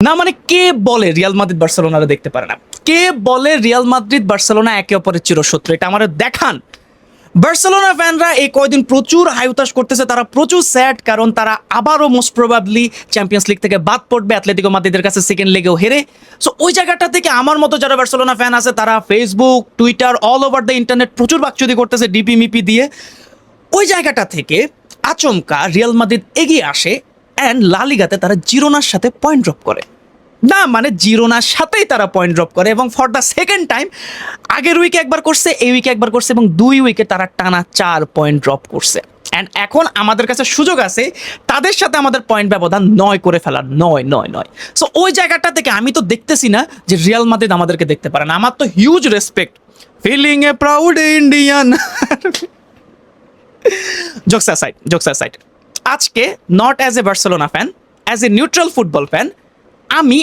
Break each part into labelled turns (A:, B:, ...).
A: না মানে কে বলে রিয়াল মাদ্রিদ বার্সেলোনারা দেখতে পারে না? কে বলে রিয়াল মাদ্রিদ বার্সেলোনা একে অপরের চিরশত্রু? এটা আমাদের দেখান। বার্সেলোনা ফ্যানরা এই কয়দিন প্রচুর হাইতাশ করতেছে, তারা প্রচুর স্যাড, কারণ তারা আবারও মোস্ট প্রবাবলি চ্যাম্পিয়ন্স লিগ থেকে বাদ পড়বে অ্যাটলেটিকো মাদ্রিদের কাছে সেকেন্ড লেগেও হেরে। সো ওই জায়গাটা থেকে আমার মতো যারা বার্সেলোনা ফ্যান আছে তারা Facebook, Twitter, all over the internet প্রচুর বাকচুদি করতেছে ডিপি মিপি দিয়ে। ওই জায়গাটা থেকে আচমকা রিয়াল মাদ্রিদ এগিয়ে আসে অ্যান্ড লা লিগাতে তারা জিরোনার সাথে পয়েন্ট ড্রপ করে। না মানে জিরোনার সাথেই তারা পয়েন্ট ড্রপ করে এবং ফর দ্য সেকেন্ড টাইম, আগের উইকে একবার করছে, এই উইকে একবার করছে এবং 2 উইকে তারা টানা 4 পয়েন্ট ড্রপ করছে। অ্যান্ড এখন আমাদের কাছে সুযোগ আছে তাদের সাথে আমাদের পয়েন্ট ব্যবধান 9 করে ফেলার। 9 সো ওই জায়গাটা থেকে আমি তো দেখতেছি না যে রিয়াল মাদ্রিদ আমাদেরকে দেখতে পারে না। আমার তো huge respect, feeling a proud Indian. Jokes aside, আজকে not as a Barcelona fan, as a neutral football fan, আমি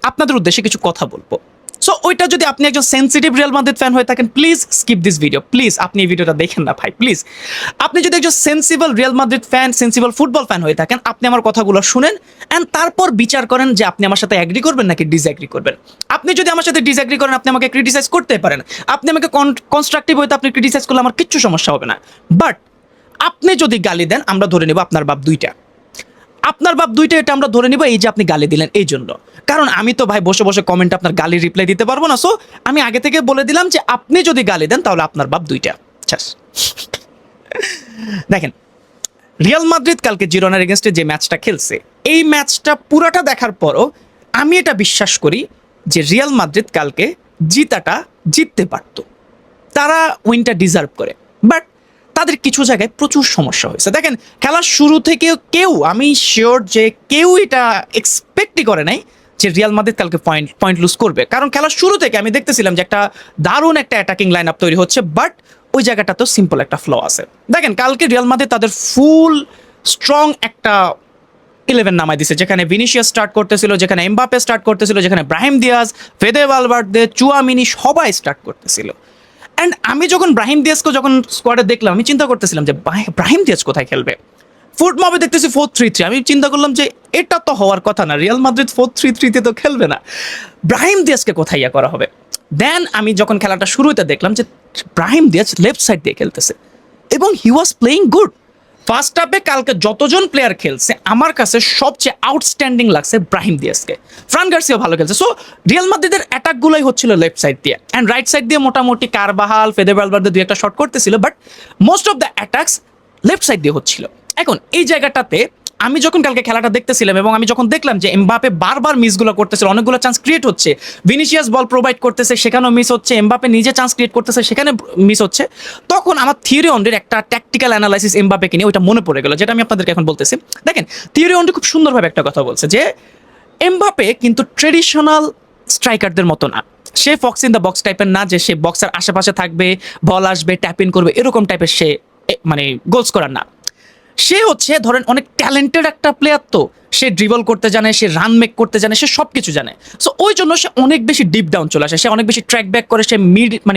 A: আপনাদের উদ্দেশ্যে কিছু কথা বলবো। সো ওইটা যদি আপনি একজন সেন্সিটিভ রিয়াল মাদ্রিদ ফ্যান হয়ে থাকেন, please skip this video. Please আপনি এই ভিডিওটা দেখেন না ভাই, প্লিজ। আপনি যদি একজন sensible Real Madrid fan, sensible football fan হয়ে থাকেন, আপনি আমার কথাগুলো শুনেন অ্যান্ড তারপর বিচার করেন যে আপনি আমার সাথে অ্যাগ্রি করবেন নাকি ডিসঅ্যাগ্রি করবেন। আপনি যদি আমার সাথে ডিসঅ্যাগ্রি করেন, আপনি আমাকে ক্রিটিসাইজ করতে পারেন, আপনি আমাকে কনস্ট্রাকটিভ হইতে আপনি ক্রিটিসাইজ করলে আমার কিচ্ছু সমস্যা হবে না। বাট আপনি যদি গালি দেন, আমরা ধরে নেব আপনার বাপ দুইটা, এটা আমরা ধরে নিব এই যে আপনি গালি দিলেন এই জন্য। কারণ আমি তো ভাই বসে বসে কমেন্টে আপনার গালি রিপ্লাই দিতে পারবো না। সো আমি আগে থেকে বলে দিলাম যে আপনি যদি গালি দেন তাহলে আপনার বাপ দুইটা। দেখেন, রিয়াল মাদ্রিদ কালকে জিরোনার এগেনস্টে যে ম্যাচটা খেলছে, এই ম্যাচটা পুরাটা দেখার পরও আমি এটা বিশ্বাস করি যে রিয়াল মাদ্রিদ কালকে জিততে পারতো, তারা উইনটা ডিজার্ভ করে। বাট তাদের কিছু জায়গায় প্রচুর সমস্যা হয়েছে। দেখেন, খেলার শুরু থেকে আমি শিওর যে কেউ এটা এক্সপেক্টই করে নাই যে রিয়াল মাদ্রিদ কালকে পয়েন্ট লুজ করবে। কারণ খেলার শুরু থেকে আমি দেখতেছিলাম যে একটা দারুণ একটা অ্যাটাকিং লাইন আপ তৈরি হচ্ছে, বাট ওই জায়গাটা তো সিম্পল একটা ফ্ল আছে। দেখেন, কালকে রিয়াল মাদ্রিদ তাদের ফুল স্ট্রং একটা 11 নামাই দিছে, যেখানে ভিনিসিয়াস স্টার্ট করতেছিল, যেখানে এমবাপে স্টার্ট করতেছিল, যেখানে Brahim Diaz, Fede Valverde, Tchouaméni সবাই স্টার্ট করতেছিল। অ্যান্ড আমি যখন ব্রাহিম দিয়াজকে স্কোয়াডে দেখলাম, আমি চিন্তা করতেছিলাম যে ব্রাহিম দিয়াজ কোথায় খেলবে। ফুটমবে দেখতেছি 4-3-3, আমি চিন্তা করলাম যে এটা তো হওয়ার কথা না, রিয়াল মাদ্রিদ 4-3-3-তে তো খেলবে না, ব্রাহিম দিয়াজকে কোথায় করা হবে। দেন আমি যখন খেলাটা শুরু হতে দেখলাম যে ব্রাহিম দিয়াজ লেফট সাইড দিয়ে খেলতেছে এবং হি ওয়াজ প্লেইং গুড। ফার্স্ট হাফে কালকে যতজন প্লেয়ার খেলছে, আমার কাছে সবচেয়ে আউটস্ট্যান্ডিং লাগছে ব্রাহিম দিয়াজকে। ফ্রান গার্সিয়া ভালো খেলছে। সো রিয়াল মাদ্রিদের অ্যাটাকগুলোই হচ্ছিল লেফট সাইড দিয়ে, অ্যান্ড রাইট সাইড দিয়ে মোটামুটি কারবাহাল, ফেদে ভালভার্দে দুই একটা শট করতেছিল, but most of the attacks left side দিয়ে হচ্ছিল। এখন এই জায়গাটাতে আমি যখন কালকে খেলাটা দেখতেছিলাম এবং আমি যখন দেখলাম যে এমবাপে বারবার মিসগুলো করতেছিল, অনেকগুলো চান্স ক্রিয়েট হচ্ছে, ভিনিসিয়াস বল প্রোভাইড করতেছে সেখানেও মিস হচ্ছে, এমবাপে নিজে চান্স ক্রিয়েট করতেছে সেখানে মিস হচ্ছে, তখন আমার থিওরি অন্ডের একটা ট্যাকটিক্যাল অ্যানালাইসিস এমবাপেকে নিয়ে ওইটা মনে পড়ে গেল, যেটা আমি আপনাদেরকে এখন বলতেছি। দেখেন, থিওরি অন্ডে খুব সুন্দরভাবে একটা কথা বলছে যে এমবাপে কিন্তু ট্রেডিশনাল স্ট্রাইকারদের মতো না, সে ফক্স ইন দ্য বক্স টাইপের না, যে সে বক্সের আশেপাশে থাকবে, বল আসবে, ট্যাপ ইন করবে, এরকম টাইপের সে মানে গোলস করার না। সে হচ্ছে ধরেন অনেক ট্যালেন্টেড একটা প্লেয়ার, তো সে ড্রিবল করতে জানে, সে রান মেক করতে জানে, সে সব কিছু জানে। সো ওই জন্য সে অনেক বেশি ডিপ ডাউন চলে আসে, সে অনেক বেশি ট্র্যাক ব্যাক করে, সে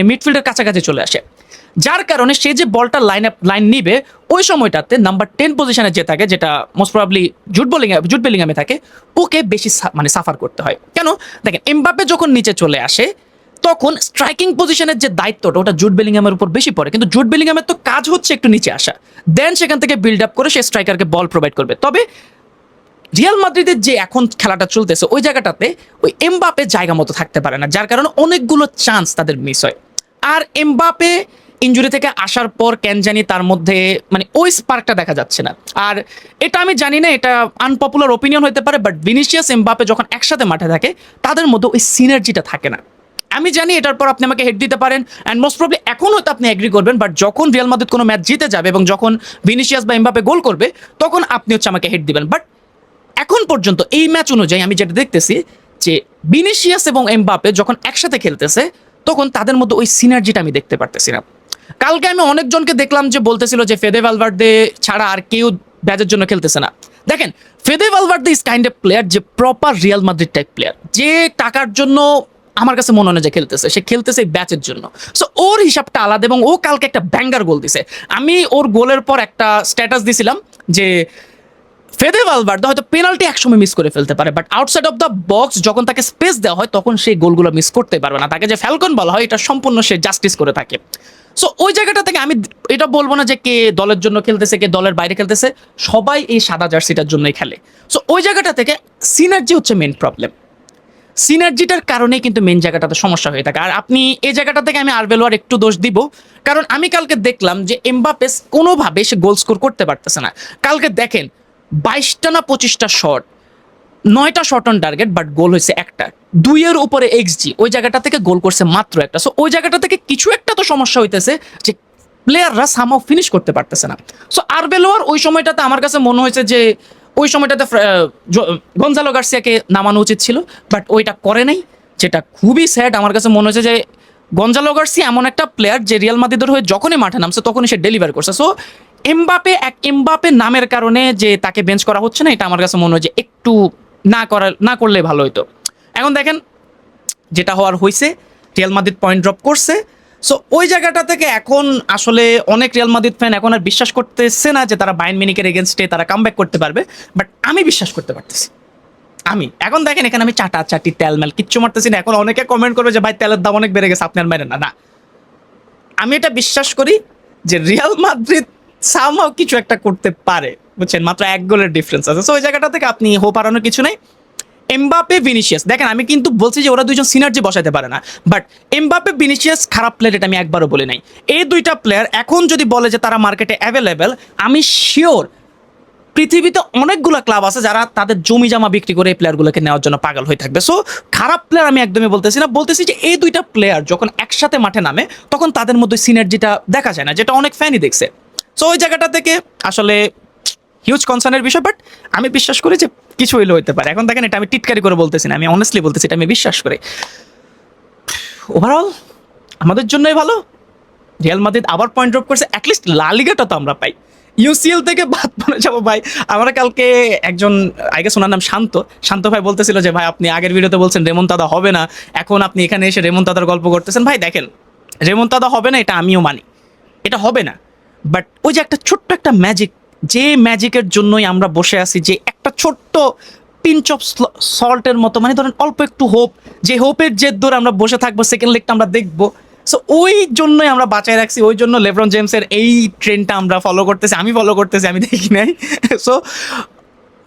A: মিডফিল্ডের কাছাকাছি চলে আসে, যার কারণে সে যে বলটা লাইন নিবে ওই সময়টাতে নাম্বার 10 পজিশনে যে থাকে, যেটা মোস্ট প্রবাবলি জুড বেলিংহামে থাকে, ওকে বেশি সাফার করতে হয়। কেন? দেখেন, এমবাপে যখন নিচে চলে আসে তখন স্ট্রাইকিং পজিশনের যে দায়িত্বটা ওটা জুড বেলিংহামের উপর বেশি পড়ে, কিন্তু জুড বেলিংহামের তো কাজ হচ্ছে একটু নিচে আসা, দেন সেখান থেকে বিল্ড আপ করে সে স্ট্রাইকারকে বল প্রোভাইড করবে। তবে রিয়াল মাদ্রিদের যে এখন খেলাটা চলতেছে ওই জায়গাটাতে ওই এমবাপে জায়গা মতো থাকতে পারে না, যার কারণে অনেকগুলো চান্স তাদের মিস হয়। আর এমবাপে ইনজুরি থেকে আসার পর কেন জানি তার মধ্যে ওই স্পার্কটা দেখা যাচ্ছে না। আর এটা আমি জানি না, এটা আনপপুলার ওপিনিয়ন হতে পারে, বাট ভিনিসিয়াস এমবাপে যখন একসাথে মাঠে থাকে তাদের মধ্যে ওই সিনার্জিটা থাকে না। আমি জানি এটার পর আপনি আমাকে হেড দিতে পারেন, অ্যান্ড মোস্ট প্রবলি এখন হয়তো আপনি এগ্রি করবেন, বাট যখন রিয়াল মাদ্রিদ কোনো ম্যাচ জিতে যাবে এবং যখন ভিনিসিয়াস বা এমবাপে গোল করবে তখন আপনি আমাকে হেড দিবেন। বাট এখন পর্যন্ত এই ম্যাচ অনুযায়ী আমি যেটা দেখতেছি যে ভিনিসিয়াস এবং এমবাপে যখন একসাথে খেলতেছে তখন তাদের মধ্যে ওই সিনার্জিটা আমি দেখতে পারতেছি না। কালকে আমি অনেকজনকে দেখলাম যে বলতেছিল যে ফেদে ভালভার্দে ছাড়া আর কেউ ব্যাজের জন্য খেলতেছে না। দেখেন, Fede Valverde is kind of player যে proper Real Madrid type player, যে টাকার জন্য আমার কাছে মনে হয় না যে খেলতেছে, সে খেলতেছে ব্যাচের জন্য। সো ওর হিসাবটা আলাদা এবং ও কালকে একটা ব্যাঙ্গার গোল দিছে। আমি ওর গোলের পর একটা স্ট্যাটাস দিছিলাম যে ফেদে ভালভার্দে হয়তো পেনাল্টি একসময় মিস করে ফেলতে পারে, but outside of the box যখন তাকে স্পেস দেওয়া হয় তখন সেই গোলগুলো মিস করতে পারবে না। তাকে যে ফ্যালকন বলা হয় এটা সম্পূর্ণ সে জাস্টিস করে থাকে। সো ওই জায়গাটা থেকে আমি এটা বলবো না যে কে দলের জন্য খেলতেছে কে দলের বাইরে খেলতেছে, সবাই এই সাদা জার্সিটার জন্যই খেলে। সো ওই জায়গাটা থেকে সিনার্জি হচ্ছে মেইন প্রবলেম। সিনার্জিটার কারণেই কিন্তু মেন জায়গাটাতে সমস্যা হয়ে থাকে। আর আপনি এই জায়গাটা থেকে আমি আরবেলোয়ার একটু দোষ দিব, কারণ আমি কালকে দেখলাম যে এমবাপে কোনোভাবে সে গোল স্কোর করতে পারতেছে না। কালকে দেখেন 22টা না 25টা শট, 9টা shot on target, but goal হয়েছে একটা, 2-এর উপরে XG, ওই জায়গাটা থেকে গোল করছে মাত্র একটা। সো ওই জায়গাটা থেকে কিছু একটা তো সমস্যা হইতেছে যে প্লেয়াররা সামহাও ফিনিশ করতে পারতেছে না। সো আরবেলোয়ার ওই সময়টাতে আমার কাছে মনে হয়েছে যে ওই সময়টাতে গঞ্জালো গার্সিয়াকে নামানো উচিত ছিল, বাট ওইটা করে নাই, যেটা খুবই স্যাড। আমার কাছে মনে হয়েছে যে গঞ্জালো গার্সিয়া এমন একটা প্লেয়ার যে রিয়াল মাদ্রিদের হয়ে যখনই মাঠে নামছে তখনই সে ডেলিভার করছে। সো এমবাপে নামের কারণে যে তাকে বেঞ্চ করা হচ্ছে না, এটা আমার কাছে মনে হয় যে একটু না করলে ভালো হতো। এখন দেখেন যেটা হওয়ার হয়েছে, রিয়াল মাদ্রিদ পয়েন্ট ড্রপ করছে। সো ওই জায়গাটা থেকে এখন আসলে অনেক রিয়াল মাদ্রিদ ফ্যান এখন আর বিশ্বাস করতেছে না যে তারা বায়ার্ন মিউনিখের এগেনস্টে তারা কামব্যাক করতে পারবে, বাট আমি বিশ্বাস করতে পারতেছি। আমি এখন দেখেন এখানে আমি চাটি তেল মেল কিচ্ছু মারতেছি না। এখন অনেকে কমেন্ট করবে যে ভাই তেলের দাম অনেক বেড়ে গেছে, আপনার মেরে না। না, আমি এটা বিশ্বাস করি যে রিয়াল মাদ্রিদ সামহাও কিছু একটা করতে পারে, বুঝছেন, মাত্র 1 গোলের ডিফারেন্স আছে। সো ওই জায়গাটা থেকে আপনি হোপ হারানোর কিছু নেই। এমবাপে ভিনিসিয়াস, দেখেন আমি কিন্তু বলছি যে ওরা দুইজন সিনার্জি বসাতে পারে না, বাট এমবাপে ভিনিসিয়াস খারাপ প্লেয়ার এটা আমি একবারও বলি নাই। এই দুইটা প্লেয়ার এখন যদি বলে যে তারা মার্কেটে অ্যাভেলেবেল, আমি শিওর পৃথিবীতে অনেকগুলো ক্লাব আছে যারা তাদের জমি জমা বিক্রি করে এই প্লেয়ারগুলোকে নেওয়ার জন্য পাগল হয়ে থাকবে। সো খারাপ প্লেয়ার আমি একদমই বলতেছি না, বলতেছি যে এই দুইটা প্লেয়ার যখন একসাথে মাঠে নামে তখন তাদের মধ্যে সিনার্জিটা দেখা যায় না, যেটা অনেক ফ্যানই দেখছে। সো ওই জায়গাটা থেকে আসলে হিউজ কনসার্নের বিষয়, বাট আমি বিশ্বাস করি যে কিছু হইলে হইতে পারে। এখন দেখেন এটা আমি টিটকারি করে বলতেছি না, আমি অনেস্টলি বলতেছি, এটা আমি বিশ্বাস করি। ওভারঅল আমাদের জন্যই ভালো, রিয়াল মাদ্রিদ আবার পয়েন্ট ড্রপ করছে, অ্যাটলিস্ট লা লিগাটা তো আমরা পাই। ইউসিএল থেকে বাদ পড়ে যাবো ভাই। আমরা কালকে একজন আই গেস ওনার নাম শান্ত ভাই বলতেছিল যে ভাই আপনি আগের ভিডিওতে বলছেন রেমন্তাদা হবে না, এখন আপনি এখানে এসে রেমন্তাদার গল্প করতেছেন। ভাই দেখেন রেমন্তাদা হবে না এটা আমিও মানি, এটা হবে না, বাট ওই যে একটা ছোট্ট একটা ম্যাজিক, যে ম্যাজিকের জন্যই আমরা বসে আছি, যে একটা ছোট্ট পিঞ্চ অফ সল্টের মতো, মানে ধরেন অল্প একটু হোপ, যে হোপের জেদ ধরে আমরা বসে থাকবো, সেকেন্ড লেগটা আমরা দেখবো। সো ওই জন্যই আমরা বাঁচায় রাখছি, ওই জন্য লেব্রন জেমসের এই ট্রেন্ডটা আমরা ফলো করতেছি, আমি ফলো করতেছি, আমি দেখি নাই। সো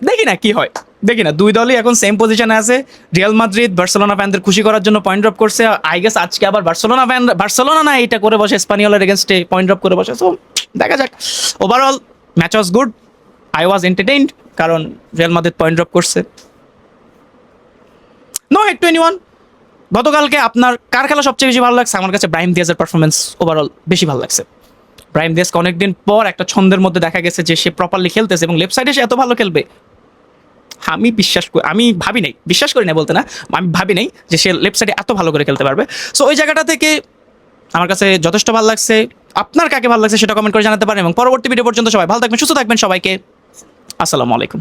A: দেখি না কি হয়, দেখি না। দুই দলই এখন সেম পজিশনে আছে। রিয়াল মাদ্রিদ বার্সেলোনা ফ্যানদের খুশি করার জন্য পয়েন্ট ড্রপ করছে, আই গেস আজকে আবার বার্সেলোনা না এটা করে বসে, স্পানিওলের এগেনস্টে পয়েন্ট ড্রপ করে বসে। সো দেখা যাক। Overall match was good, I was entertained, কারণ রিয়াল মাদ্রিদ পয়েন্ট ড্রপ করছে। No hate to anyone. গতকালকে আপনার কার খেলা সবচেয়ে বেশি ভালো লাগছে? আমার কাছে ব্রাহিম দিয়াজের পারফরমেন্স ওভারঅল বেশি ভালো লাগছে। ব্রাহিম দিয়াজকে অনেকদিন পর একটা ছন্দের মধ্যে দেখা গেছে যে সে প্রপারলি খেলতেছে, এবং লেফট সাইডে সে এত ভালো খেলবে আমি ভাবি নাই, বিশ্বাস করি না বলতে না, আমি ভাবি নাই যে সে লেফট সাইডে এত ভালো করে খেলতে পারবে। সো ওই জায়গাটা থেকে আমার কাছে যথেষ্ট ভালো লাগছে। আপনার কাকে ভালো লাগছে সেটা কমেন্ট করে জানাতে পারেন, এবং পরবর্তী ভিডিও পর্যন্ত সবাই ভালো থাকবেন, সুস্থ থাকবেন। সবাইকে আসসালামু আলাইকুম।